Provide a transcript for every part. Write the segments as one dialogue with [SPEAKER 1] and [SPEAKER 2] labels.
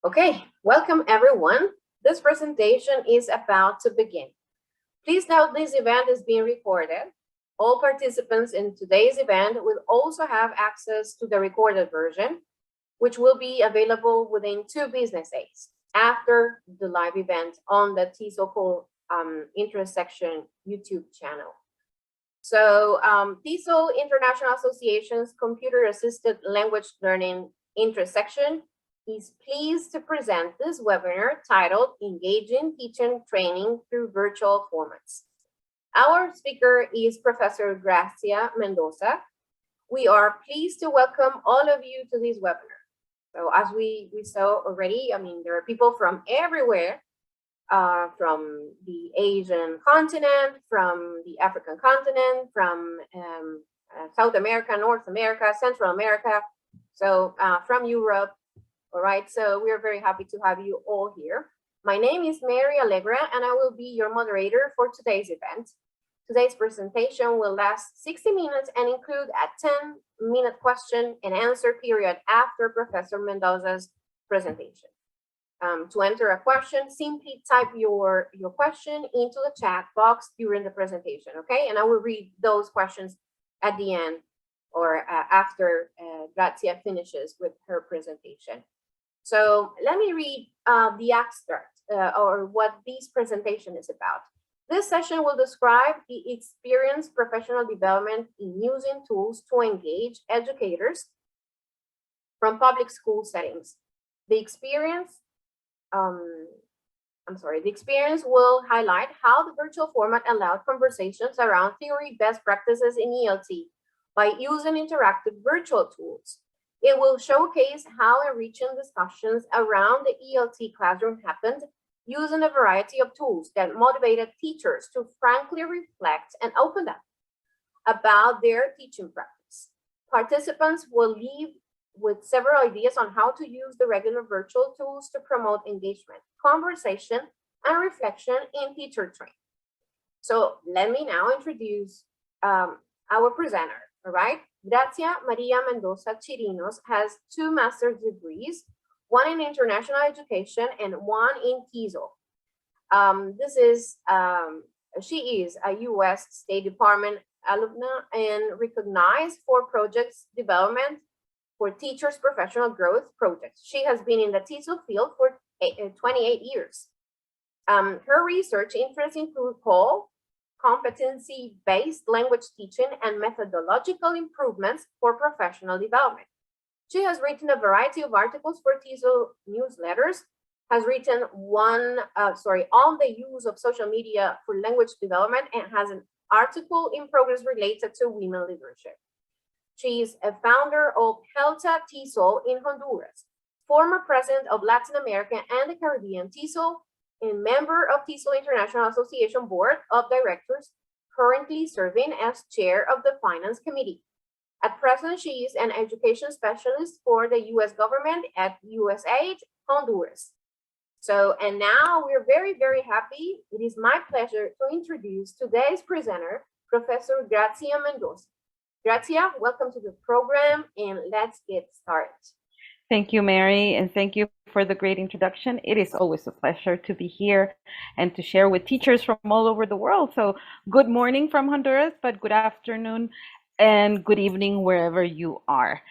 [SPEAKER 1] Okay, welcome everyone. This presentation is about to begin. Please note this event is being recorded. All participants in today's event will also have access to the recorded version, which will be available within 2 business days after the live event on the TESOL intersection YouTube channel. So TESOL International Association's Computer Assisted Language Learning intersection is pleased to present this webinar titled Engaging Teaching Training Through Virtual Formats. Our speaker is Professor Grazzia Mendoza. We are pleased to welcome all of you to this webinar. So as we saw already, there are people from everywhere, from the Asian continent, from the African continent, from South America, North America, Central America, so from Europe. All right, so we are very happy to have you all here. My name is Mary Allegra, and I will be your moderator for today's event. Today's presentation will last 60 minutes and include a 10-minute question and answer period after Professor Mendoza's presentation. To enter a question, simply type your question into the chat box during the presentation, okay? And I will read those questions at the end or after Grazzia finishes with her presentation. So let me read the abstract or what this presentation is about. This session will describe the experienced professional development in using tools to engage educators from public school settings. The experience will highlight how the virtual format allowed conversations around theory best practices in ELT by using interactive virtual tools. It will showcase how enriching discussions around the ELT classroom happened using a variety of tools that motivated teachers to frankly reflect and open up about their teaching practice. Participants will leave with several ideas on how to use the regular virtual tools to promote engagement, conversation, and reflection in teacher training. So let me now introduce our presenter, all right? Grazzia Maria Mendoza Chirinos has 2 master's degrees, one in international education and one in TESOL. She is a U.S. State Department alumna and recognized for projects development for teachers' professional growth projects. She has been in the TESOL field for 28 years. Her research interests include competency-based language teaching and methodological improvements for professional development. She has written a variety of articles for TESOL newsletters, has written on the use of social media for language development, and has an article in progress related to women leadership. She is a founder of Helta TESOL in Honduras, former president of Latin America and the Caribbean TESOL, and member of TESOL International Association Board of Directors, currently serving as chair of the Finance Committee. At present, she is an education specialist for the U.S. government at USAID Honduras. So, and now we're very, very happy. It is my pleasure to introduce today's presenter, Professor Grazzia Mendoza. Grazzia, welcome to the program, and let's get started.
[SPEAKER 2] Thank you, Mary, and thank you for the great introduction. It is always a pleasure to be here and to share with teachers from all over the world. So good morning from Honduras, but good afternoon and good evening wherever you are.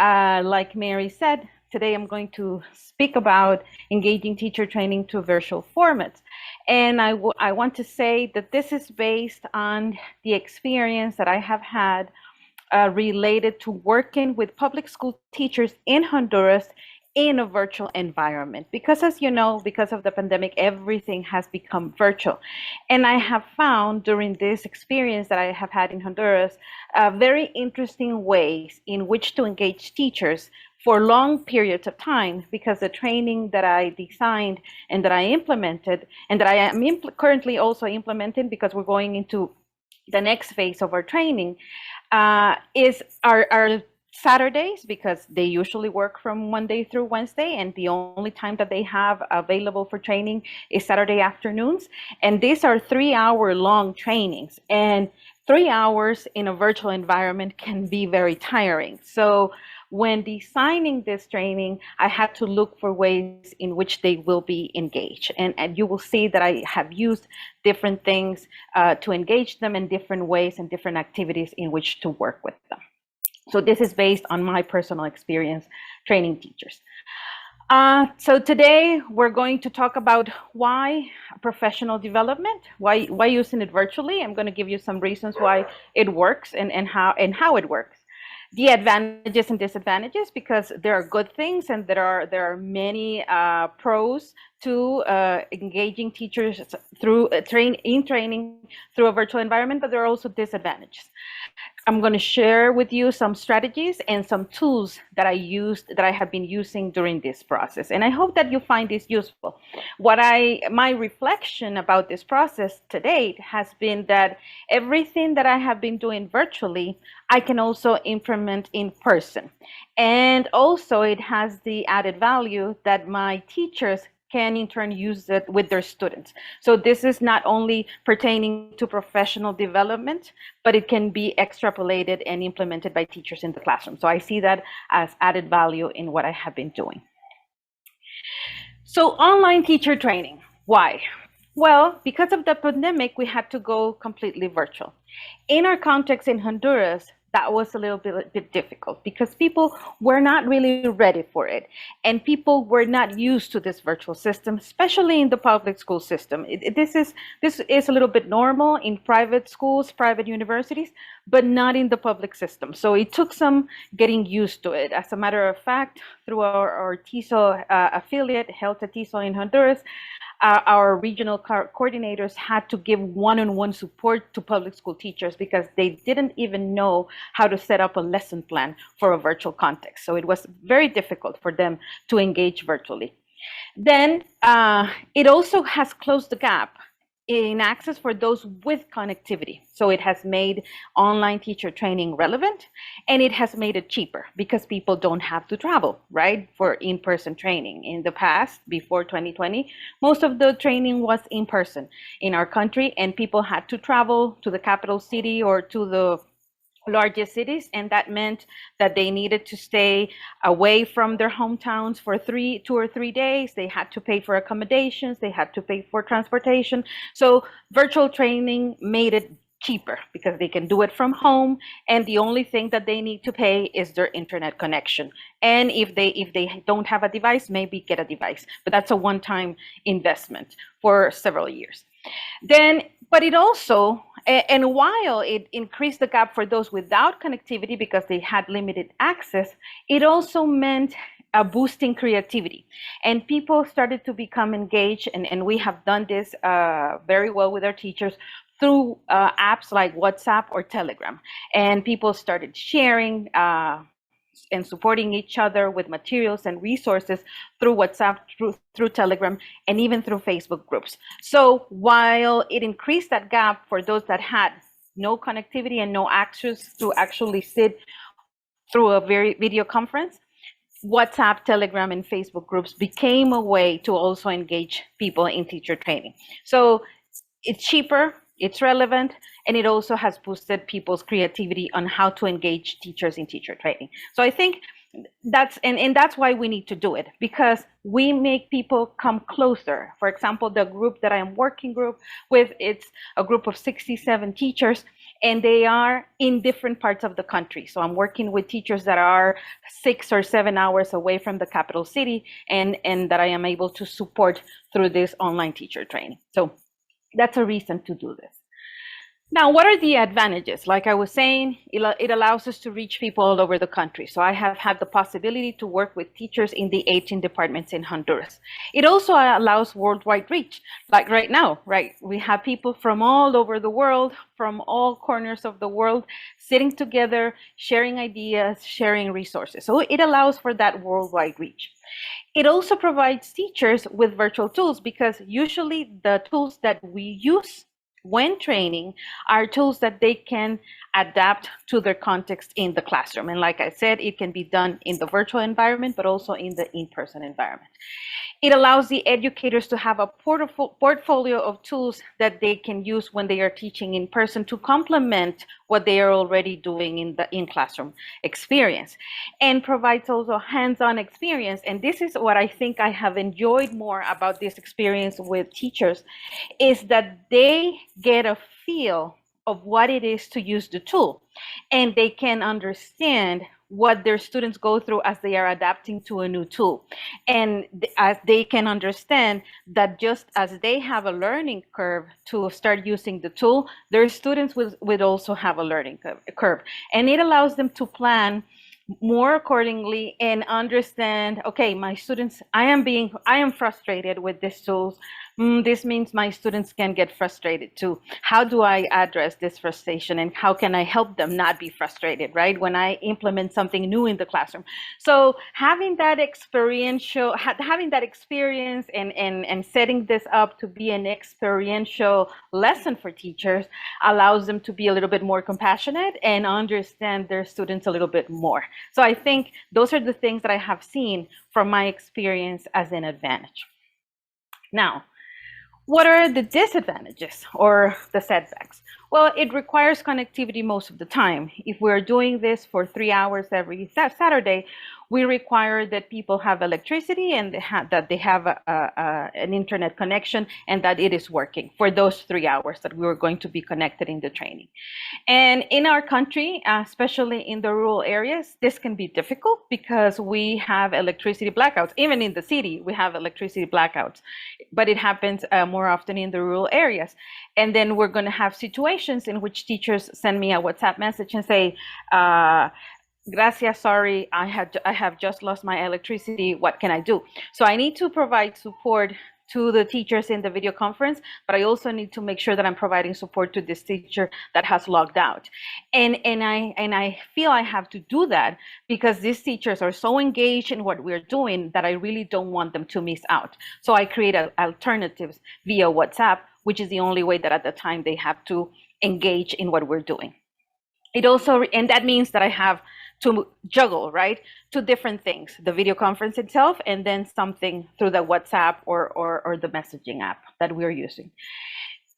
[SPEAKER 2] Like Mary said, today I'm going to speak about engaging teacher training to virtual formats. And I want to say that this is based on the experience that I have had related to working with public school teachers in Honduras in a virtual environment. Because as you know, because of the pandemic, everything has become virtual. And I have found during this experience that I have had in Honduras, very interesting ways in which to engage teachers for long periods of time, because the training that I designed and that I implemented, and that I am currently also implementing because we're going into the next phase of our training, is our Saturdays, because they usually work from Monday through Wednesday, and the only time that they have available for training is Saturday afternoons. And these are 3-hour long trainings, and 3 hours in a virtual environment can be very tiring. So when designing this training, I had to look for ways in which they will be engaged. And you will see that I have used different things to engage them in different ways and different activities in which to work with them. So this is based on my personal experience training teachers. So today we're going to talk about why professional development, why using it virtually. I'm going to give you some reasons why it works and how it works. The advantages and disadvantages, because there are good things and there are many pros to engaging teachers through training through a virtual environment, but there are also disadvantages. I'm going to share with you some strategies and some tools that I have been using during this process. And I hope that you find this useful. My reflection about this process to date has been that everything that I have been doing virtually, I can also implement in person. And also it has the added value that my teachers can in turn use it with their students. So this is not only pertaining to professional development, but it can be extrapolated and implemented by teachers in the classroom. So I see that as added value in what I have been doing. So online teacher training, why? Well, because of the pandemic, we had to go completely virtual. In our context in Honduras, that was a little bit difficult because people were not really ready for it. And people were not used to this virtual system, especially in the public school system. This is a little bit normal in private schools, private universities, but not in the public system. So it took some getting used to it. As a matter of fact, through our TESOL affiliate, Health at TESOL in Honduras, our regional coordinators had to give one-on-one support to public school teachers because they didn't even know how to set up a lesson plan for a virtual context. So it was very difficult for them to engage virtually. Then it also has closed the gap in access for those with connectivity. So it has made online teacher training relevant, and it has made it cheaper because people don't have to travel, right, for in-person training. In the past, before 2020, most of the training was in person in our country, and people had to travel to the capital city or to the largest cities, and that meant that they needed to stay away from their hometowns for 2 or 3 days. They had to pay for accommodations, they had to pay for transportation. So virtual training made it cheaper because they can do it from home, and the only thing that they need to pay is their internet connection. And if they don't have a device, maybe get a device, but that's a one-time investment for several years. Then, but it also, and while it increased the gap for those without connectivity because they had limited access, it also meant boosting creativity. And people started to become engaged, and we have done this very well with our teachers through apps like WhatsApp or Telegram. And people started sharing and supporting each other with materials and resources through WhatsApp, through Telegram, and even through Facebook groups. So while it increased that gap for those that had no connectivity and no access to actually sit through a video conference, WhatsApp, Telegram, and Facebook groups became a way to also engage people in teacher training. So it's cheaper, it's relevant, and it also has boosted people's creativity on how to engage teachers in teacher training. So I think that's why we need to do it, because we make people come closer. For example, the group that I am working with, it's a group of 67 teachers, and they are in different parts of the country. So I'm working with teachers that are 6 or 7 hours away from the capital city, and that I am able to support through this online teacher training. So that's a reason to do this. Now, what are the advantages? Like I was saying, it allows us to reach people all over the country. So I have had the possibility to work with teachers in the 18 departments in Honduras. It also allows worldwide reach. Like right now, right? We have people from all over the world, from all corners of the world, sitting together, sharing ideas, sharing resources. So it allows for that worldwide reach. It also provides teachers with virtual tools, because usually the tools that we use when training are tools that they can adapt to their context in the classroom. And like I said, it can be done in the virtual environment, but also in the in-person environment. It allows the educators to have a portfolio of tools that they can use when they are teaching in person to complement what they are already doing in the in-classroom experience, and provides also hands-on experience. And this is what I think I have enjoyed more about this experience with teachers, is that they get a feel of what it is to use the tool, and they can understand what their students go through as they are adapting to a new tool. And as they can understand that just as they have a learning curve to start using the tool, their students would also have a learning curve. And it allows them to plan more accordingly and understand, okay, my students, I am frustrated with these tools. This means my students can get frustrated too. How do I address this frustration, and how can I help them not be frustrated, right, when I implement something new in the classroom? So having that having that experience and setting this up to be an experiential lesson for teachers allows them to be a little bit more compassionate and understand their students a little bit more. So I think those are the things that I have seen from my experience as an advantage. Now, what are the disadvantages or the setbacks? Well, it requires connectivity most of the time. If we're doing this for 3 hours every Saturday, we require that people have electricity and that they have an internet connection and that it is working for those 3 hours that we were going to be connected in the training. And in our country, especially in the rural areas, this can be difficult because we have electricity blackouts. Even in the city, we have electricity blackouts, but it happens more often in the rural areas. And then we're going to have situations in which teachers send me a WhatsApp message and say, Grazzia, sorry, I have just lost my electricity. What can I do? So I need to provide support to the teachers in the video conference, but I also need to make sure that I'm providing support to this teacher that has logged out. And I feel I have to do that because these teachers are so engaged in what we're doing that I really don't want them to miss out. So I create alternatives via WhatsApp, which is the only way that at the time they have to engage in what we're doing. It also, and that means that I have to juggle, right, two different things, the video conference itself and then something through the WhatsApp or the messaging app that we're using.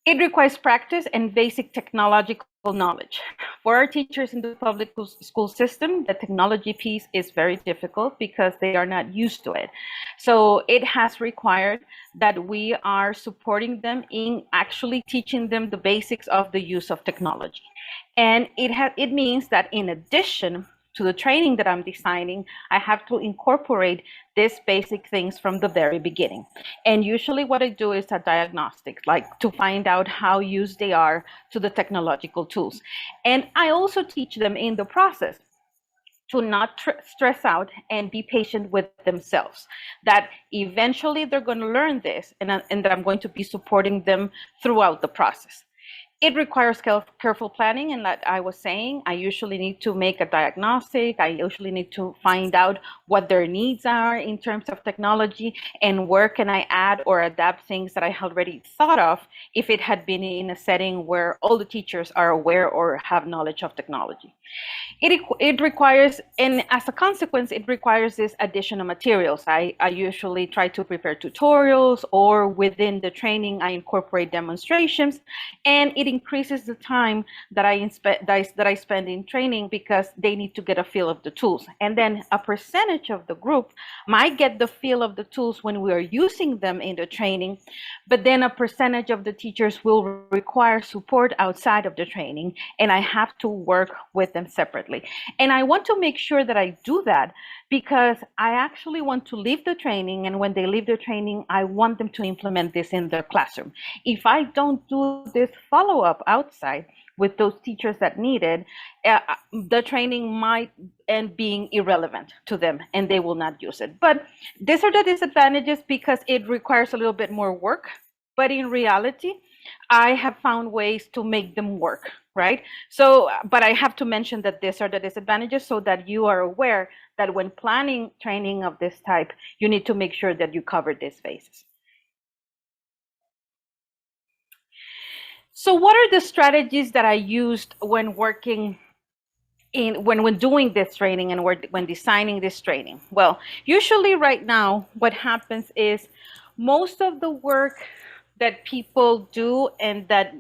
[SPEAKER 2] It requires practice and basic technological knowledge. For our teachers in the public school system, the technology piece is very difficult because they are not used to it. So it has required that we are supporting them in actually teaching them the basics of the use of technology. And it means that in addition to the training that I'm designing, I have to incorporate these basic things from the very beginning. And usually what I do is a diagnostic, like to find out how used they are to the technological tools. And I also teach them in the process to not stress out and be patient with themselves, that eventually they're going to learn this and that I'm going to be supporting them throughout the process. It requires careful planning, and like I was saying, I usually need to make a diagnostic. I usually need to find out what their needs are in terms of technology and where can I add or adapt things that I already thought of if it had been in a setting where all the teachers are aware or have knowledge of technology. It requires, and as a consequence, it requires these additional materials. I usually try to prepare tutorials, or within the training, I incorporate demonstrations, and it increases the time that I spend in training because they need to get a feel of the tools. And then a percentage of the group might get the feel of the tools when we are using them in the training, but then a percentage of the teachers will require support outside of the training, and I have to work with them separately. And I want to make sure that I do that because I actually want to leave the training, and when they leave the training, I want them to implement this in their classroom. If I don't do this follow-up outside with those teachers that need it, the training might end being irrelevant to them and they will not use it. But these are the disadvantages because it requires a little bit more work. But in reality, I have found ways to make them work, right? So, but I have to mention that these are the disadvantages so that you are aware that when planning training of this type, you need to make sure that you cover these phases. So what are the strategies that I used when working when doing this training and when designing this training? Well, usually right now, what happens is most of the work that people do and that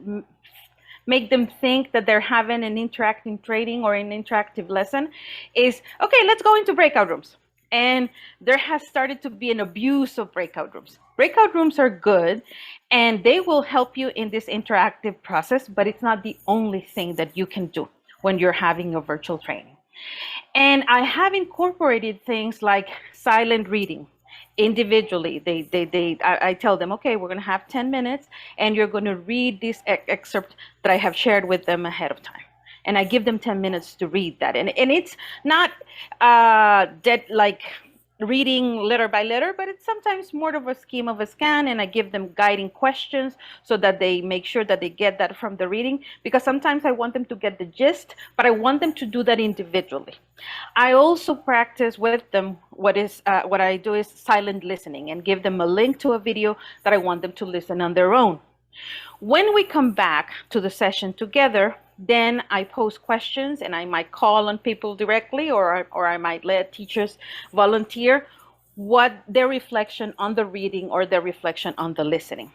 [SPEAKER 2] make them think that they're having an interactive training or an interactive lesson is, okay, let's go into breakout rooms. And there has started to be an abuse of breakout rooms. Breakout rooms are good and they will help you in this interactive process, but it's not the only thing that you can do when you're having a virtual training. And I have incorporated things like silent reading individually. I tell them, okay, we're going to have 10 minutes and you're going to read this excerpt that I have shared with them ahead of time. And I give them 10 minutes to read that. And it's not dead like reading letter by letter, but it's sometimes more of a scheme of a scan, and I give them guiding questions so that they make sure that they get that from the reading, because sometimes I want them to get the gist, but I want them to do that individually. I also practice with them what I do is silent listening and give them a link to a video that I want them to listen on their own. When we come back to the session together, then I pose questions and I might call on people directly, or I might let teachers volunteer what their reflection on the reading or their reflection on the listening.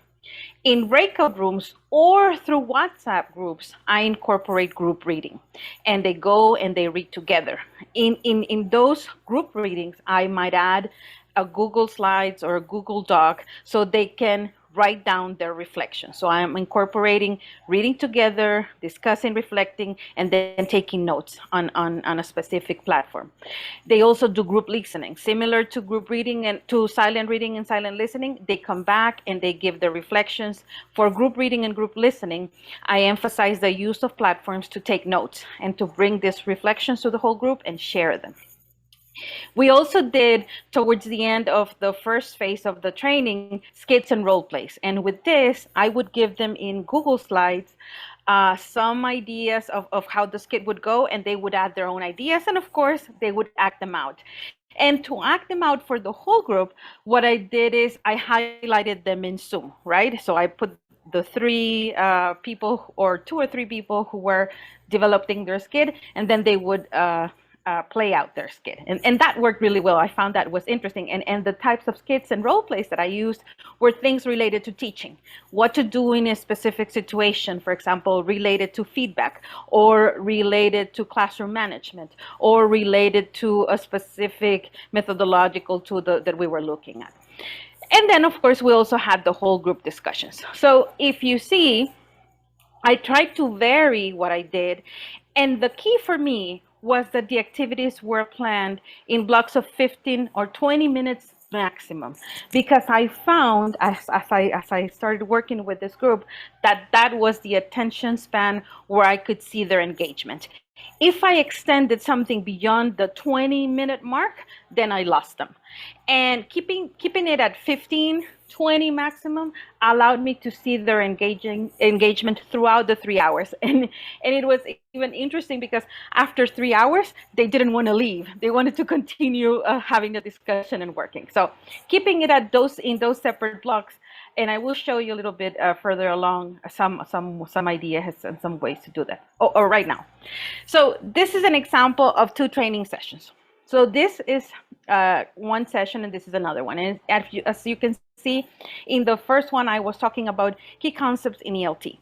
[SPEAKER 2] In breakout rooms or through WhatsApp groups, I incorporate group reading and they go and they read together. In those group readings, I might add a Google Slides or a Google Doc so they can write down their reflection. So I'm incorporating reading together, discussing, reflecting, and then taking notes on a specific platform. They also do group listening, similar to group reading and to silent reading and silent listening. They come back and they give their reflections. For group reading and group listening, I emphasize the use of platforms to take notes and to bring these reflections to the whole group and share them. We also did, towards the end of the first phase of the training, skits and role plays. And with this, I would give them in Google Slides some ideas of how the skit would go, and they would add their own ideas. And of course, they would act them out. And to act them out for the whole group, what I did is I highlighted them in Zoom, right? So I put the three people or two or three people who were developing their skit, and then they would play out their skit. And that worked really well. I found that was interesting. And the types of skits and role plays that I used were things related to teaching, what to do in a specific situation, for example, related to feedback or related to classroom management or related to a specific methodological tool that we were looking at. And then, of course, we also had the whole group discussions. So if you see, I tried to vary what I did. And the key for me was that the activities were planned in blocks of 15 or 20 minutes maximum, because I found as I started working with this group that was the attention span where I could see their engagement. If I extended something beyond the 20-minute mark, then I lost them. And keeping it at 15, 20 maximum allowed me to see their engagement throughout the 3 hours. And it was even interesting because after 3 hours, they didn't want to leave. They wanted to continue having the discussion and working. So keeping it at in those separate blocks, and I will show you a little bit further along some ideas and some ways to do that, or right now. So this is an example of two training sessions. So this is one session and this is another one. And as you can see, in the first one, I was talking about key concepts in ELT.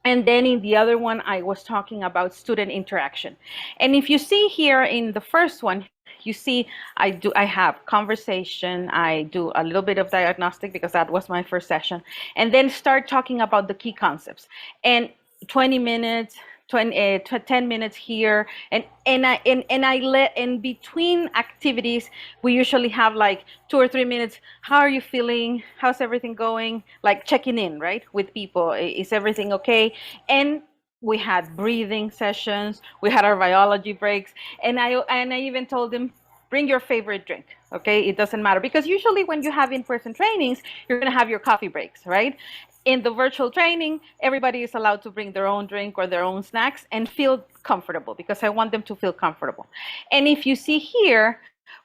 [SPEAKER 2] And then in the other one, I was talking about student interaction. And if you see here in the first one, you see I have conversation, I do a little bit of diagnostic because that was my first session, and then start talking about the key concepts. And 20 minutes, 10 minutes here, and I let in between activities we usually have like 2 or 3 minutes. How are you feeling? How's everything going? Like checking in, right, with people. Is everything okay? And we had breathing sessions, we had our biology breaks, and I even told them, bring your favorite drink, okay? It doesn't matter, because usually when you have in-person trainings, you're gonna have your coffee breaks, right? In the virtual training, everybody is allowed to bring their own drink or their own snacks and feel comfortable, because I want them to feel comfortable. And if you see here,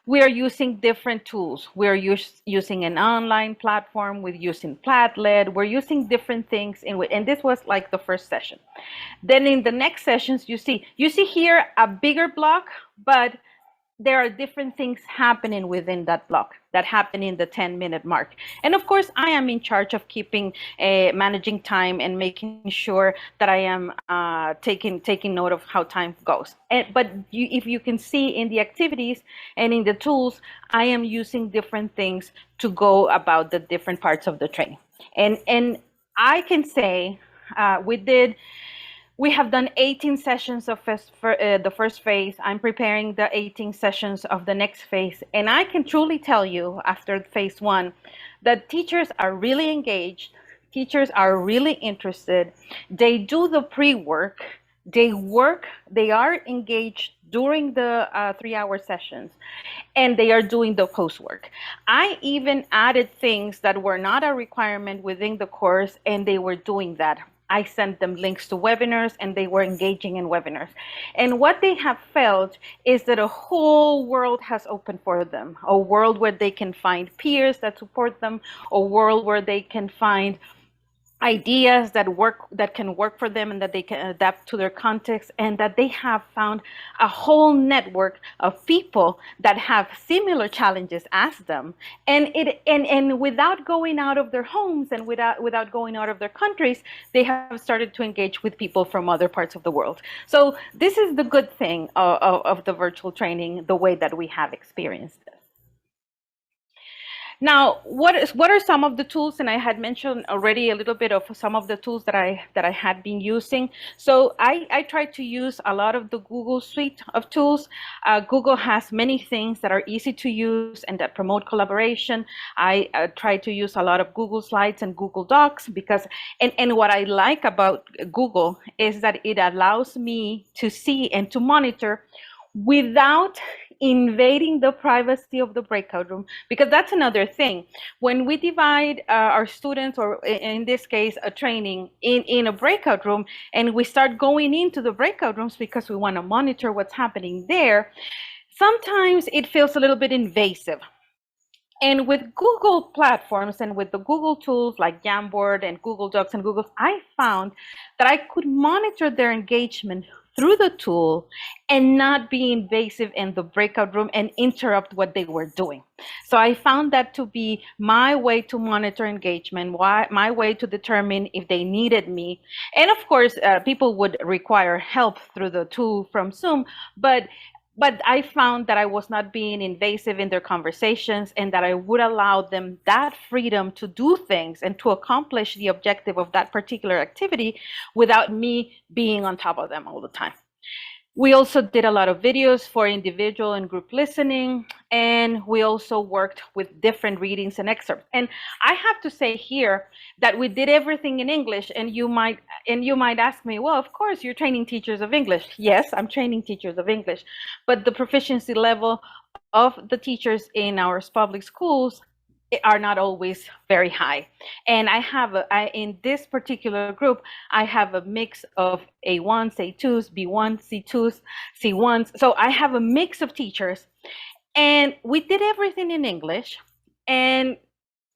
[SPEAKER 2] we are using different tools. We are using an online platform, we're using Padlet, we're using different things and this was like the first session. Then in the next sessions, you see here a bigger block, but there are different things happening within that block that happen in the 10-minute mark. And of course, I am in charge of keeping, managing time and making sure that I am taking note of how time goes. But if you can see in the activities and in the tools, I am using different things to go about the different parts of the training. And I can say we have done 18 sessions of the first phase. I'm preparing the 18 sessions of the next phase. And I can truly tell you after phase one that teachers are really engaged. Teachers are really interested. They do the pre-work. They are engaged during the 3-hour sessions, and they are doing the post-work. I even added things that were not a requirement within the course, and they were doing that. I sent them links to webinars and they were engaging in webinars. And what they have felt is that a whole world has opened for them, a world where they can find peers that support them, a world where they can find ideas that can work for them and that they can adapt to their context, and that they have found a whole network of people that have similar challenges as them, and without going out of their homes and without going out of their countries, they have started to engage with people from other parts of the world. So this is the good thing of the virtual training, the way that we have experienced it. Now, what are some of the tools? And I had mentioned already a little bit of some of the tools that I had been using. So I try to use a lot of the Google suite of tools. Google has many things that are easy to use and that promote collaboration. I try to use a lot of Google Slides and Google Docs because, and what I like about Google is that it allows me to see and to monitor without invading the privacy of the breakout room, because that's another thing. When we divide our students, or in this case, a training in a breakout room, and we start going into the breakout rooms because we want to monitor what's happening there, sometimes it feels a little bit invasive. And with Google platforms and with the Google tools like Jamboard and Google Docs and Google, I found that I could monitor their engagement through the tool and not be invasive in the breakout room and interrupt what they were doing. So I found that to be my way to monitor engagement, my way to determine if they needed me. And of course, people would require help through the tool from Zoom, but I found that I was not being invasive in their conversations, and that I would allow them that freedom to do things and to accomplish the objective of that particular activity without me being on top of them all the time. We also did a lot of videos for individual and group listening, and we also worked with different readings and excerpts. And I have to say here that we did everything in English, and you might ask me, well, of course you're training teachers of English. Yes, I'm training teachers of English, but the proficiency level of the teachers in our public schools are not always very high. And in this particular group, I have a mix of A1s, A2s, B1s, C2s, C1s. So I have a mix of teachers, and we did everything in English. And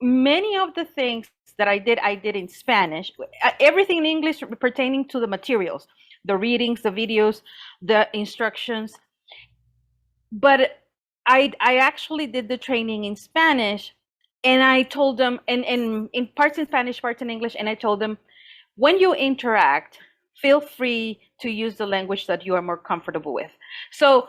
[SPEAKER 2] many of the things that I did in Spanish, everything in English pertaining to the materials, the readings, the videos, the instructions. But I actually did the training in Spanish. And I told them, and in parts in Spanish, parts in English, and I told them, when you interact, feel free to use the language that you are more comfortable with. So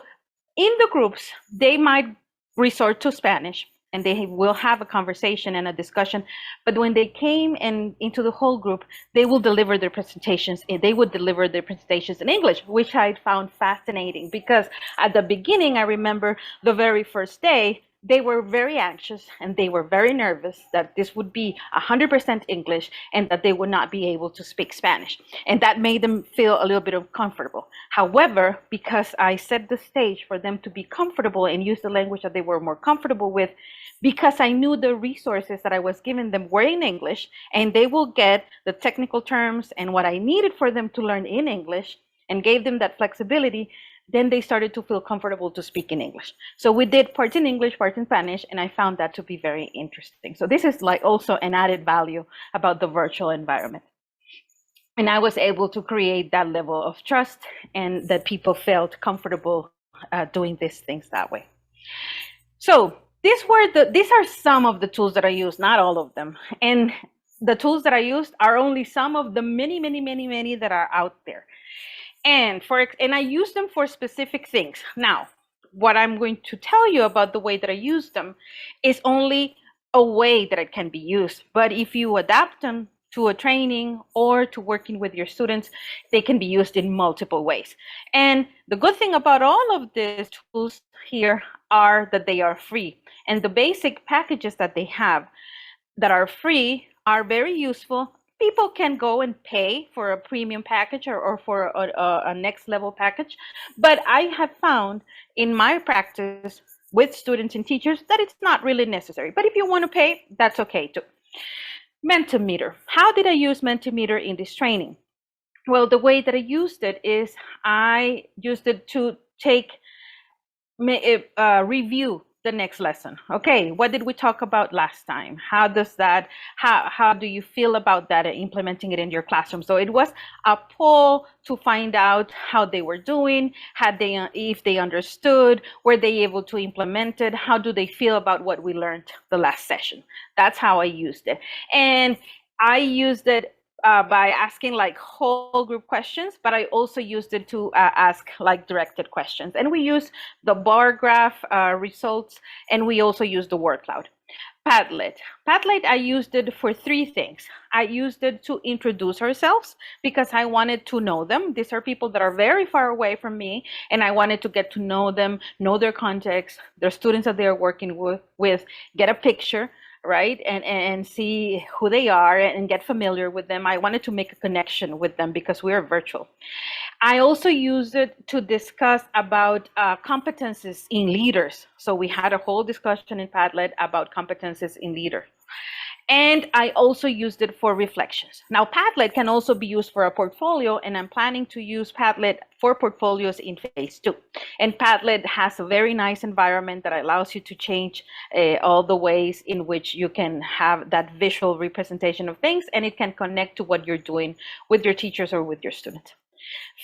[SPEAKER 2] in the groups, they might resort to Spanish, and they will have a conversation and a discussion. But when they came into the whole group, they will deliver their presentations, and they would deliver their presentations in English, which I found fascinating, because at the beginning, I remember the very first day, they were very anxious and they were very nervous that this would be 100% English and that they would not be able to speak Spanish. And that made them feel a little bit uncomfortable. However, because I set the stage for them to be comfortable and use the language that they were more comfortable with, because I knew the resources that I was giving them were in English, and they will get the technical terms and what I needed for them to learn in English, and gave them that flexibility, then they started to feel comfortable to speak in English. So we did parts in English, parts in Spanish, and I found that to be very interesting. So this is like also an added value about the virtual environment. And I was able to create that level of trust and that people felt comfortable doing these things that way. So these are some of the tools that I use, not all of them. And the tools that I used are only some of the many, many, many, many that are out there. And I use them for specific things. Now, what I'm going to tell you about the way that I use them is only a way that it can be used. But if you adapt them to a training or to working with your students, they can be used in multiple ways. And the good thing about all of these tools here are that they are free. And the basic packages that they have that are free are very useful. People can go and pay for a premium package or for a next level package. But I have found in my practice with students and teachers that it's not really necessary. But if you want to pay, that's okay too. Mentimeter. How did I use Mentimeter in this training? Well, the way that I used it is I used it to review the next lesson. Okay, what did we talk about last time? How do you feel about that, implementing it in your classroom? So it was a poll to find out how they were doing, if they understood, were they able to implement it, how do they feel about what we learned the last session. That's how I used it. And I used it by asking like whole group questions, but I also used it to ask like directed questions. And we used the bar graph results, and we also used the word cloud. Padlet. Padlet, I used it for three things. I used it to introduce ourselves because I wanted to know them. These are people that are very far away from me, and I wanted to get to know them, know their context, their students that they're working with, get a picture, right? And see who they are and get familiar with them. I wanted to make a connection with them because we are virtual. I also used it to discuss about competencies in leaders. So we had a whole discussion in Padlet about competencies in leaders. And I also used it for reflections. Now, Padlet can also be used for a portfolio, and I'm planning to use Padlet for portfolios in phase 2. And Padlet has a very nice environment that allows you to change all the ways in which you can have that visual representation of things, and it can connect to what you're doing with your teachers or with your students.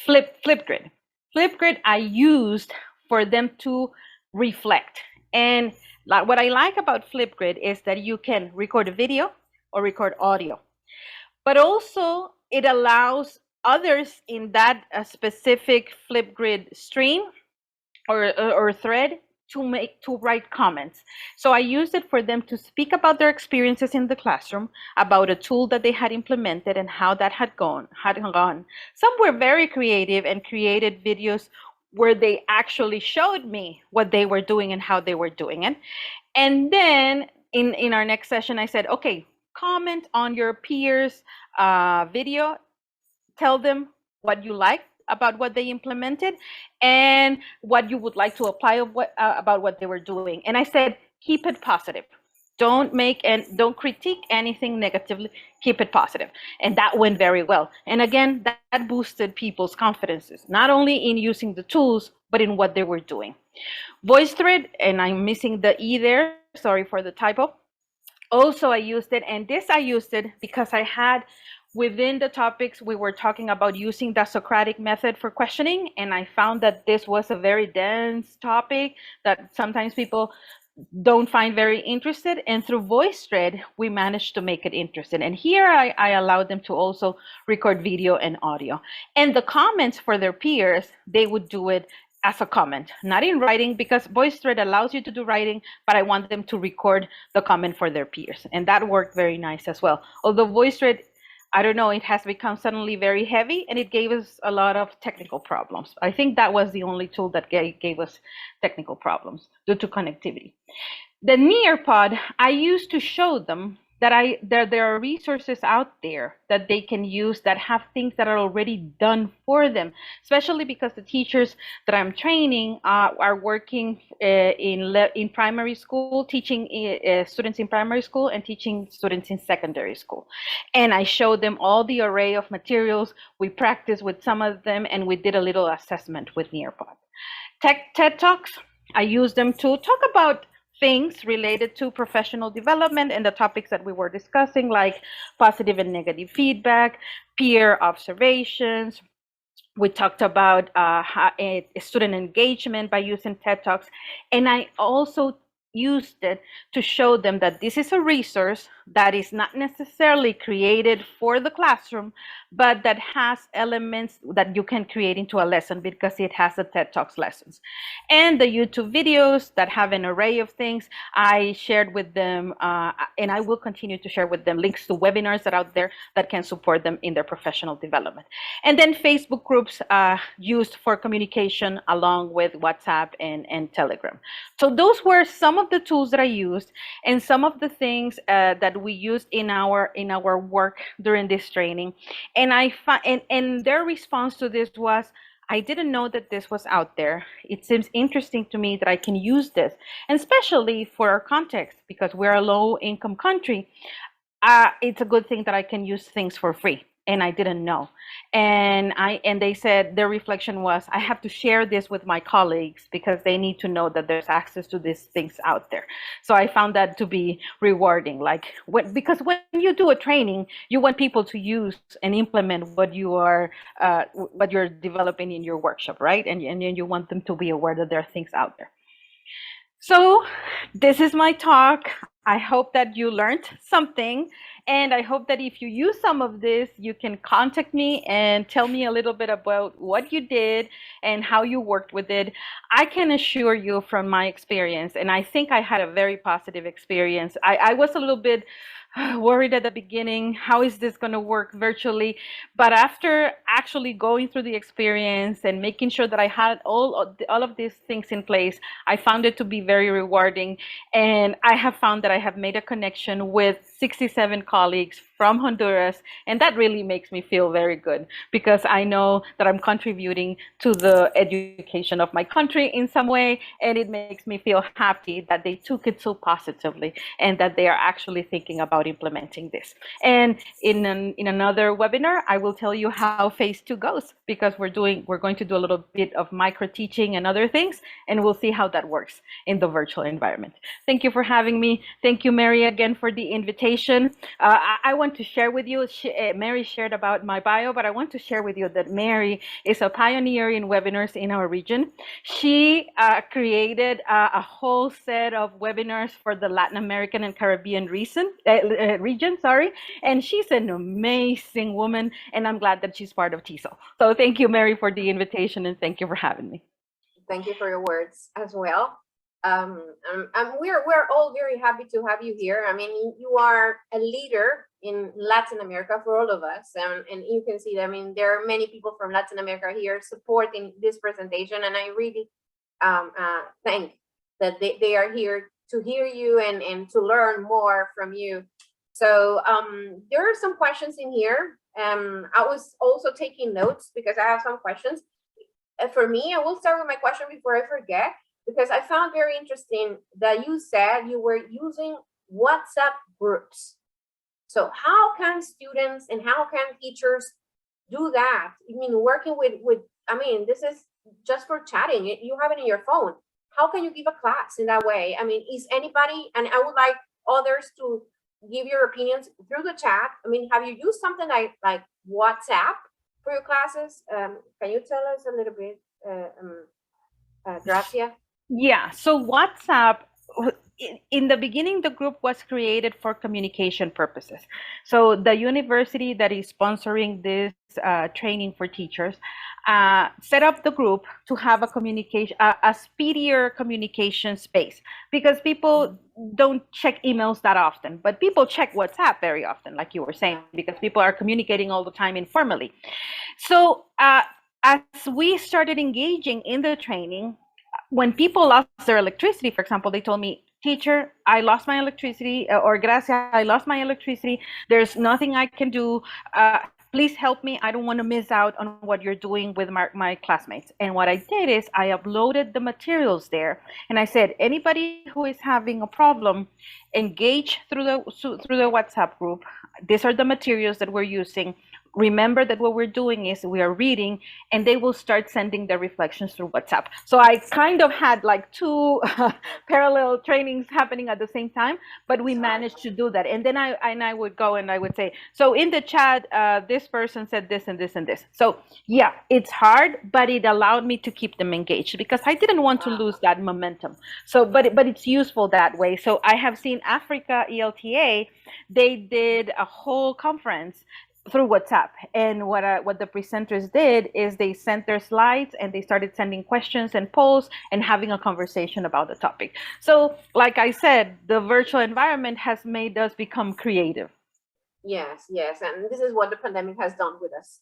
[SPEAKER 2] Flipgrid. Flipgrid I used for them to reflect. And what I like about Flipgrid is that you can record a video or record audio, but also it allows others in that specific Flipgrid stream or thread to write comments. So I used it for them to speak about their experiences in the classroom, about a tool that they had implemented and how that had gone. Some were very creative and created videos where they actually showed me what they were doing and how they were doing it. And then in our next session, I said, okay, comment on your peers' video, tell them what you liked about what they implemented and what you would like to apply about what they were doing. And I said, keep it positive. Don't critique anything negatively, keep it positive. And that went very well. And again, that boosted people's confidences, not only in using the tools, but in what they were doing. VoiceThread, and I'm missing the E there, sorry for the typo. Also, I used it, and this I used it because I had within the topics we were talking about using the Socratic method for questioning, and I found that this was a very dense topic that sometimes people don't find very interested, and through VoiceThread we managed to make it interesting. And here I allowed them to also record video and audio, and the comments for their peers, they would do it as a comment, not in writing, because VoiceThread allows you to do writing, but I want them to record the comment for their peers, and that worked very nice as well. Although VoiceThread, I don't know, it has become suddenly very heavy, and it gave us a lot of technical problems. I think that was the only tool that gave us technical problems due to connectivity. The Nearpod, I used to show them there are resources out there that they can use that have things that are already done for them, especially because the teachers that I'm training are working in primary school, teaching students in primary school and teaching students in secondary school. And I showed them all the array of materials. We practiced with some of them, and we did a little assessment with Nearpod. TED Talks, I use them to talk about things related to professional development and the topics that we were discussing, like positive and negative feedback, peer observations. We talked about student engagement by using TED Talks. And I also used it to show them that this is a resource that is not necessarily created for the classroom, but that has elements that you can create into a lesson because it has the TED Talks lessons. And the YouTube videos that have an array of things, I shared with them, and I will continue to share with them links to webinars that are out there that can support them in their professional development. And then Facebook groups used for communication along with WhatsApp and Telegram. So those were some of the tools that I used and some of the things that we used in our work during this training. And and their response to this was, I didn't know that this was out there. It seems interesting to me that I can use this, and especially for our context, because we're a low-income country. It's a good thing that I can use things for free, and I didn't know. And they said their reflection was, I have to share this with my colleagues because they need to know that there's access to these things out there. So I found that to be rewarding. Because when you do a training, you want people to use and implement what you're developing in your workshop, right? And you want them to be aware that there are things out there. So this is my talk. I hope that you learned something, and I hope that if you use some of this, you can contact me and tell me a little bit about what you did and how you worked with it. I can assure you from my experience, and I think I had a very positive experience. I was a little bit worried at the beginning, how is this going to work virtually? But after actually going through the experience and making sure that I had all of these things in place, I found it to be very rewarding. And I have found that I have made a connection with 67 colleagues from Honduras, and that really makes me feel very good because I know that I'm contributing to the education of my country in some way, and it makes me feel happy that they took it so positively and that they are actually thinking about implementing this. And in another webinar, I will tell you how phase 2 goes, because we're going to do a little bit of micro teaching and other things, and we'll see how that works in the virtual environment. Thank you for having me. Thank you, Mary, again for the invitation. I want to share with you, Mary shared about my bio, but I want to share with you that Mary is a pioneer in webinars in our region. She created a whole set of webinars for the Latin American and Caribbean region, and she's an amazing woman, and I'm glad that she's part of TESOL. So thank you, Mary, for the invitation, and thank you for having me.
[SPEAKER 1] Thank you for your words as well. We're all very happy to have you here. I mean, you are a leader in Latin America for all of us, and you can see that. I mean, there are many people from Latin America here supporting this presentation, and I really thank that they are here to hear you and to learn more from you. So there are some questions in here. I was also taking notes because I have some questions. For me, I will start with my question before I forget, because I found very interesting that you said you were using WhatsApp groups. So how can students and how can teachers do that? I mean, working with I mean, this is just for chatting. You have it in your phone. How can you give a class in that way? I mean, is anybody, and I would like others to give your opinions through the chat. I mean, have you used something like WhatsApp for your classes? Can you tell us a little bit, Grazzia?
[SPEAKER 2] Yeah, so WhatsApp, in the beginning, the group was created for communication purposes. So the university that is sponsoring this training for teachers set up the group to have a speedier communication space, because people don't check emails that often, but people check WhatsApp very often, like you were saying, because people are communicating all the time informally. So as we started engaging in the training, when people lost their electricity, for example, they told me, teacher, I lost my electricity, or Gracia, I lost my electricity. There's nothing I can do. Please help me. I don't want to miss out on what you're doing with my classmates. And what I did is I uploaded the materials there. And I said, anybody who is having a problem, engage through the WhatsApp group. These are the materials that we're using. Remember that what we're doing is we are reading, and they will start sending their reflections through WhatsApp. So I kind of had like two parallel trainings happening at the same time, but we managed to do that. And then I would go and I would say, so in the chat, this person said this and this and this. So yeah, it's hard, but it allowed me to keep them engaged because I didn't want to lose that momentum. So, but it's useful that way. So I have seen Africa ELTA, they did a whole conference through WhatsApp. And what the presenters did is they sent their slides and they started sending questions and polls and having a conversation about the topic. So, like I said, the virtual environment has made us become creative.
[SPEAKER 1] Yes, yes, and this is what the pandemic has done with us.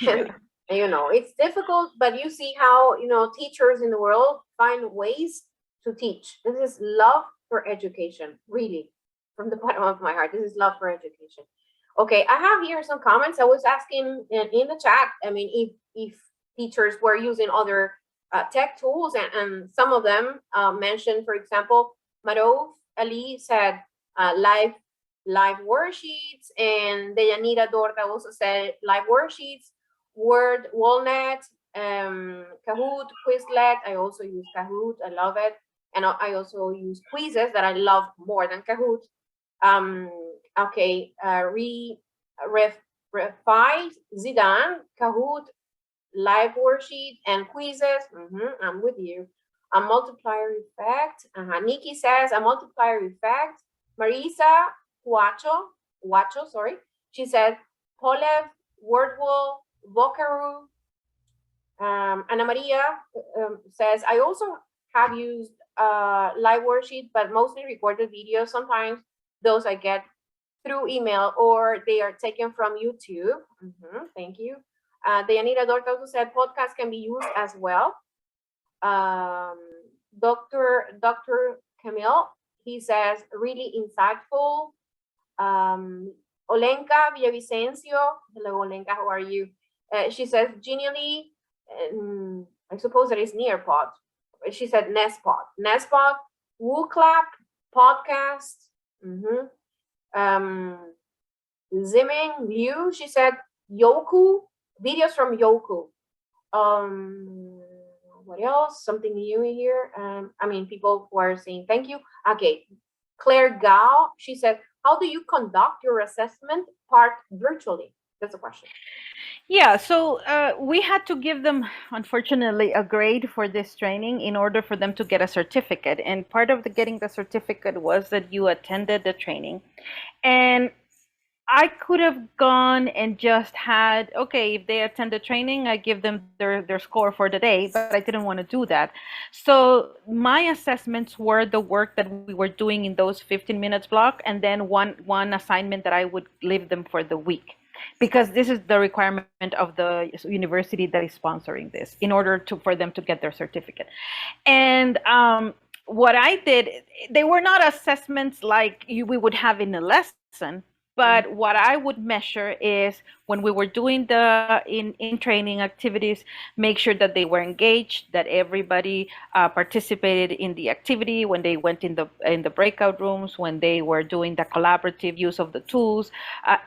[SPEAKER 2] Yeah.
[SPEAKER 1] And, it's difficult, but you see how, teachers in the world find ways to teach. This is love for education, really, from the bottom of my heart. This is love for education. Okay, I have here some comments. I was asking in the chat, I mean, if teachers were using other tech tools, and some of them mentioned, for example, Marov Ali said live worksheets, and Deyanira Dorta also said live worksheets, Word, Walnut, Kahoot, Quizlet. I also use Kahoot. I love it. And I also use quizzes that I love more than Kahoot. Okay, Refi, Zidane, Kahoot, live worksheet, and quizzes. I'm with you. A multiplier effect. Nikki says a multiplier effect. Marisa Huacho, sorry. She said Polev, Wordwall, Vocaroo. Ana Maria says, I also have used live worksheet, but mostly recorded videos. Sometimes those I get through email or they are taken from YouTube. Thank you. Deyanira Dorca also said podcasts can be used as well. Dr. Camille, he says, really insightful. Olenka Villavicencio, hello Olenka, how are you? She says, genially, I suppose that is Nearpod. She said Nespod, WooClap, podcast. Ziming Liu, she said Yoku, videos from Yoku. What else? Something new in here. I mean, people who are saying thank you. Okay, Claire Gao, she said, how do you conduct your assessment part virtually? That's a question.
[SPEAKER 2] Yeah, so we had to give them, unfortunately, a grade for this training in order for them to get a certificate. And part of getting the certificate was that you attended the training. And I could have gone and just had, okay, if they attend the training, I give them their score for the day, but I didn't want to do that. So my assessments were the work that we were doing in those 15 minutes block, and then one assignment that I would leave them for the week. Because this is the requirement of the university that is sponsoring this in order for them to get their certificate. And what I did, they were not assessments like we would have in a lesson. But what I would measure is when we were doing the in training activities, make sure that they were engaged, that everybody participated in the activity, when they went in the breakout rooms, when they were doing the collaborative use of the tools.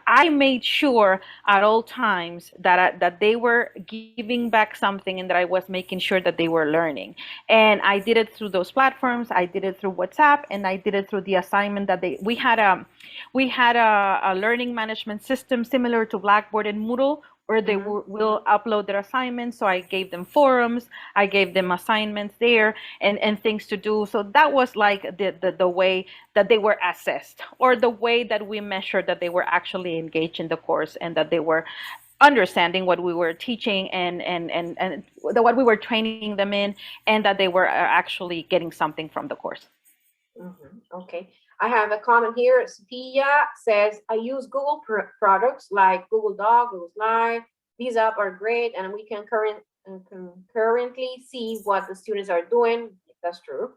[SPEAKER 2] I made sure at all times that they were giving back something and that I was making sure that they were learning. And I did it through those platforms. I did it through WhatsApp, and I did it through the assignment that we had a learning management system similar to Blackboard and Moodle, where they will upload their assignments. So I gave them forums, I gave them assignments there and things to do. So that was like the way that they were assessed, or the way that we measured that they were actually engaged in the course and that they were understanding what we were teaching and what we were training them in, and that they were actually getting something from the course.
[SPEAKER 1] Okay. I have a comment here. Sophia says, I use Google products like Google Doc, Google Slide. These apps are great, and we can currently see what the students are doing. That's true.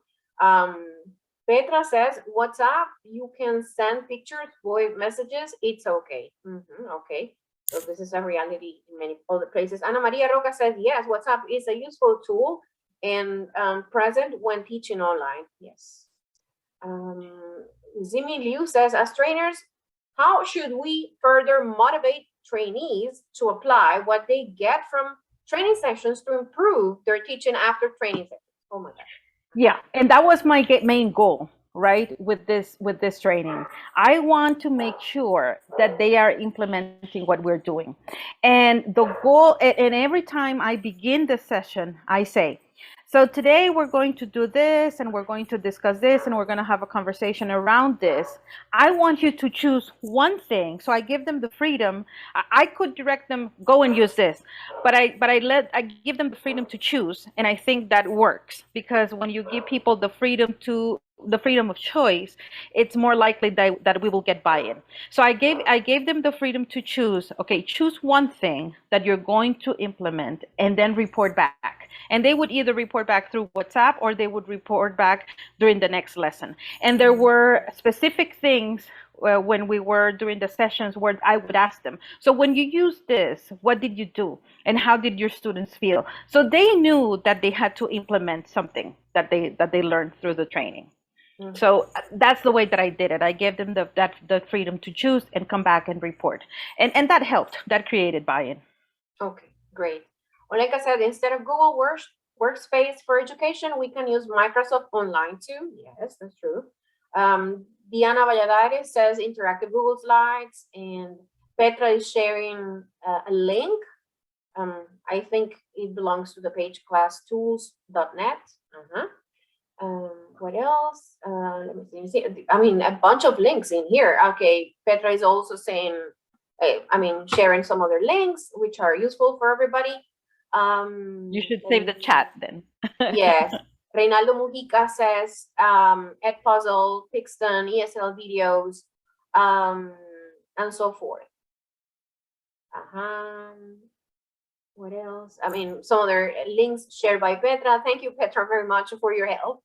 [SPEAKER 1] Petra says, what's up? You can send pictures, voice messages. It's okay. Okay. So this is a reality in many other places. Ana Maria Roca says, yes, WhatsApp is a useful tool and present when teaching online. Yes. Zimi Liu says, as trainers, how should we further motivate trainees to apply what they get from training sessions to improve their teaching after training sessions? Oh my God.
[SPEAKER 2] Yeah, and that was my main goal, right? With this training, I want to make sure that they are implementing what we're doing, and the goal. And every time I begin the session, I say, so today we're going to do this, and we're going to discuss this, and we're going to have a conversation around this. I want you to choose one thing. So I give them the freedom. I could direct them, go and use this, but I give them the freedom to choose, and I think that works, because when you give people the freedom of choice, it's more likely that we will get buy-in. So I gave them the freedom to choose. Okay, choose one thing that you're going to implement, and then report back. And they would either report back through WhatsApp, or they would report back during the next lesson. And there were specific things when we were doing the sessions where I would ask them, so when you use this, what did you do? And how did your students feel? So they knew that they had to implement something that they learned through the training. So that's the way that I did it. I gave them the freedom to choose and come back and report. And that helped. That created buy-in.
[SPEAKER 1] Okay, great. Olenka said, instead of Google Workspace for education, we can use Microsoft Online too. Yes, that's true. Diana Valladares says interactive Google Slides, and Petra is sharing a link. I think it belongs to the page classtools.net. What else? Let me see. I mean, a bunch of links in here. Okay, Petra is also saying, sharing some other links which are useful for everybody.
[SPEAKER 2] You should save the chat then.
[SPEAKER 1] Yes. Reynaldo Mujica says Edpuzzle, Pixton, ESL videos, and so forth. What else? I mean, some other links shared by Petra. Thank you, Petra, very much for your help.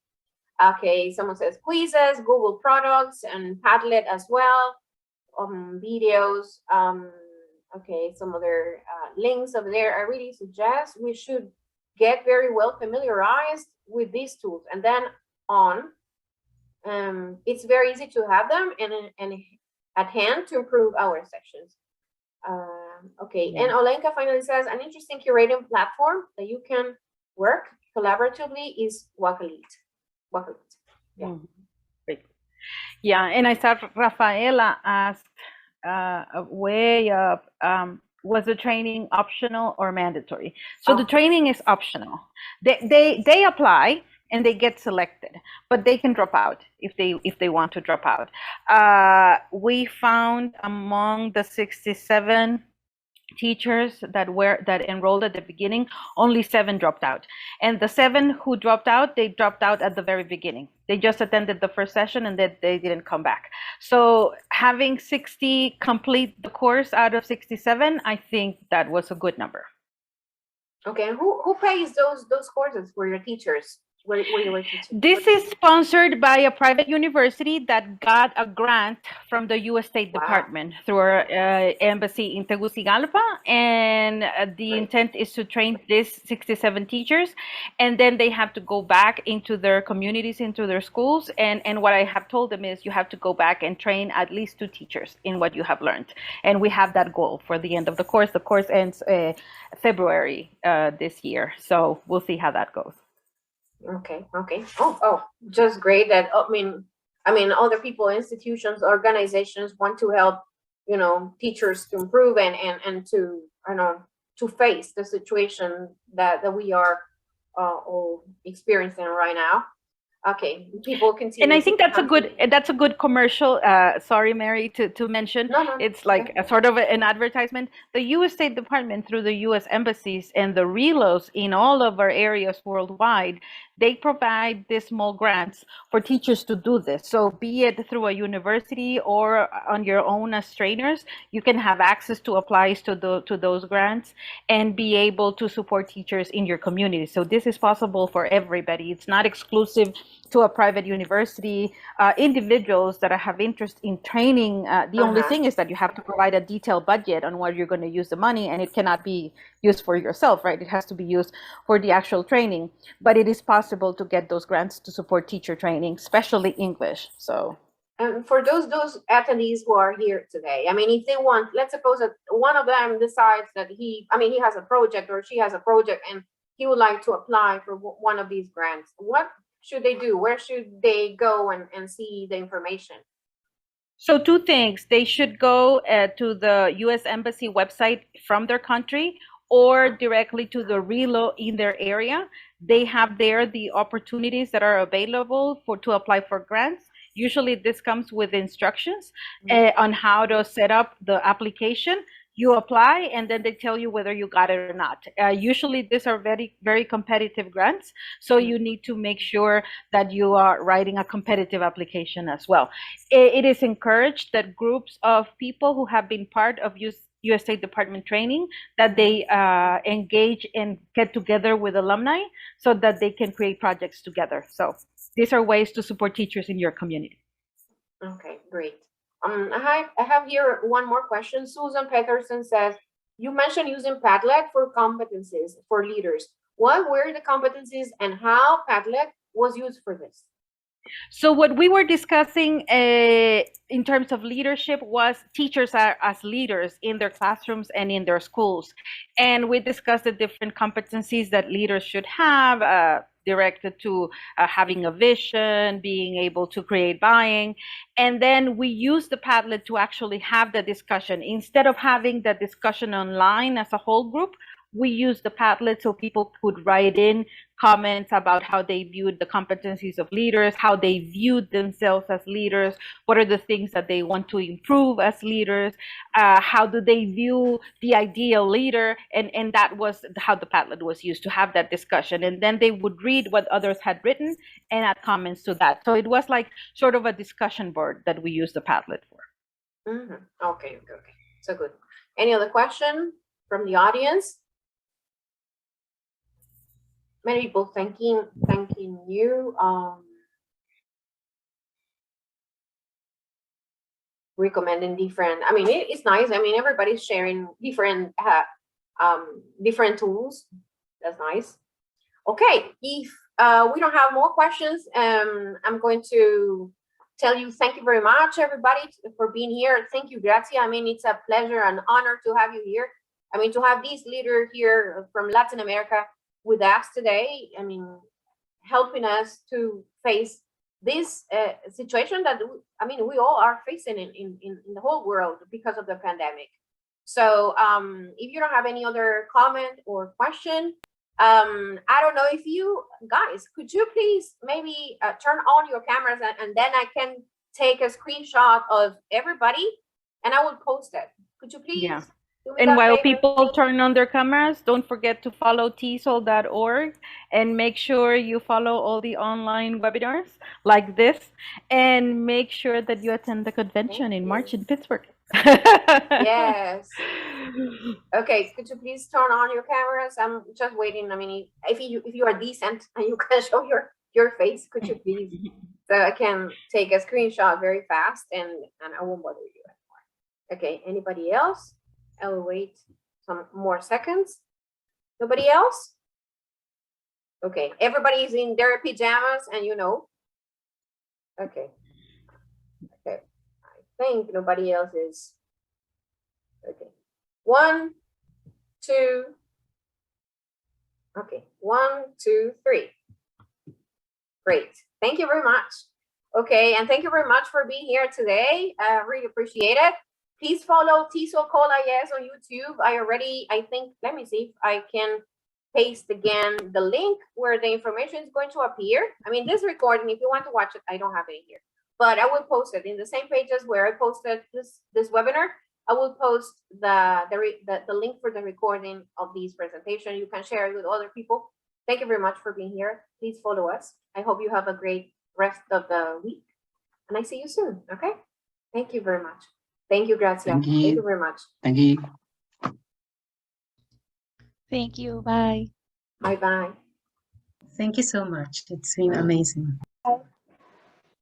[SPEAKER 1] Okay, someone says quizzes, Google products, and Padlet as well. Videos. Okay, some other links over there. I really suggest we should get very well familiarized with these tools, and then it's very easy to have them and at hand to improve our sessions. Okay, yeah. And Olenka finally says an interesting curating platform that you can work collaboratively is Wakalit. Yeah.
[SPEAKER 2] Great. Yeah, and I saw Rafaela asked a way of was the training optional or mandatory? So the training is optional. They apply and they get selected, but they can drop out if they want to drop out. We found among the 67 teachers that enrolled at the beginning, only 7 dropped out, and the 7 who dropped out, they dropped out at the very beginning. They just attended the first session and they didn't come back. So having 60 complete the course out of 67, I think that was a good number.
[SPEAKER 1] Okay, who pays those courses for your teachers? Where you were teaching?
[SPEAKER 2] This is sponsored by a private university that got a grant from the U.S. State Department through our embassy in Tegucigalpa, and the intent is to train these 67 teachers, and then they have to go back into their communities, into their schools, and what I have told them is you have to go back and train at least 2 teachers in what you have learned, and we have that goal for the end of the course. The course ends February this year, so we'll see how that goes.
[SPEAKER 1] Okay. Oh, just great that I mean other people, institutions, organizations want to help, teachers to improve and to to face the situation that we are all experiencing right now. Okay, people continue.
[SPEAKER 2] And I think that's a good commercial. Sorry, Mary, to mention.
[SPEAKER 1] No.
[SPEAKER 2] It's like a sort of an advertisement. The U.S. State Department, through the U.S. embassies and the relos in all of our areas worldwide, they provide these small grants for teachers to do this. So be it through a university or on your own as trainers, you can have access to apply to those grants and be able to support teachers in your community. So this is possible for everybody. It's not exclusive to a private university, individuals that have interest in training. The only thing is that you have to provide a detailed budget on what you're going to use the money, and it cannot be used for yourself, right? It has to be used for the actual training. But it is possible to get those grants to support teacher training, especially English. So.
[SPEAKER 1] And for those attendees who are here today, I mean, if they want, let's suppose that one of them decides that he has a project or she has a project and he would like to apply for one of these grants. What should they do? Where should they go and see the information?
[SPEAKER 2] So two things. They should go to the U.S. Embassy website from their country or directly to the RELO in their area. They have there the opportunities that are available to apply for grants. Usually this comes with instructions on how to set up the application. You apply and then they tell you whether you got it or not. Usually these are very, very competitive grants. So you need to make sure that you are writing a competitive application as well. It is encouraged that groups of people who have been part of U.S. State Department training, that they engage and get together with alumni so that they can create projects together. So these are ways to support teachers in your community.
[SPEAKER 1] Okay, great. I have here one more question. Susan Peterson says, you mentioned using Padlet for competencies for leaders. What were the competencies and how Padlet was used for this?
[SPEAKER 2] So what we were discussing in terms of leadership was teachers as leaders in their classrooms and in their schools. And we discussed the different competencies that leaders should have, directed to having a vision, being able to create buying. And then we use the Padlet to actually have the discussion. Instead of having the discussion online as a whole group, we use the Padlet so people could write in comments about how they viewed the competencies of leaders, how they viewed themselves as leaders, what are the things that they want to improve as leaders, how do they view the ideal leader, and that was how the Padlet was used, to have that discussion. And then they would read what others had written and add comments to that. So it was like sort of a discussion board that we used the Padlet for.
[SPEAKER 1] Okay, so good. Any other question from the audience? Many people thanking you, recommending different, I mean, it's nice. I mean, everybody's sharing different different tools. That's nice. Okay, if we don't have more questions, I'm going to tell you thank you very much, everybody, for being here. Thank you, Grazzia. I mean, it's a pleasure and honor to have you here. I mean, to have this leader here from Latin America with us today, I mean, helping us to face this situation that we all are facing in the whole world because of the pandemic. So if you don't have any other comment or question, I don't know if you guys, could you please maybe turn on your cameras and then I can take a screenshot of everybody and I will post it. Could you please?
[SPEAKER 2] Yeah. And while people turn on their cameras, don't forget to follow tsol.org and make sure you follow all the online webinars like this, and make sure that you attend the convention in March in Pittsburgh.
[SPEAKER 1] Yes. Okay, could you please turn on your cameras? I'm just waiting. I mean, if you are decent and you can show your face, could you please? So I can take a screenshot very fast and I won't bother you anymore. Okay, anybody else? I will wait some more seconds. Nobody else? Okay, everybody's in their pajamas and you know. Okay. Okay, I think nobody else is. Okay, 1, 2. Okay, 1, 2, 3. Great, thank you very much. Okay, and thank you very much for being here today. I really appreciate it. Please follow TESOL Call IS on YouTube. I think, let me see if I can paste again the link where the information is going to appear. I mean, this recording, if you want to watch it, I don't have it here, but I will post it in the same pages where I posted this webinar. I will post the link for the recording of these presentations. You can share it with other people. Thank you very much for being here. Please follow us. I hope you have a great rest of the week and I see you soon. Okay. Thank you very much. Thank you, Grazzia. Thank you very much.
[SPEAKER 3] Thank you.
[SPEAKER 4] Thank you. Bye.
[SPEAKER 1] Bye-bye.
[SPEAKER 5] Thank you so much. It's been amazing.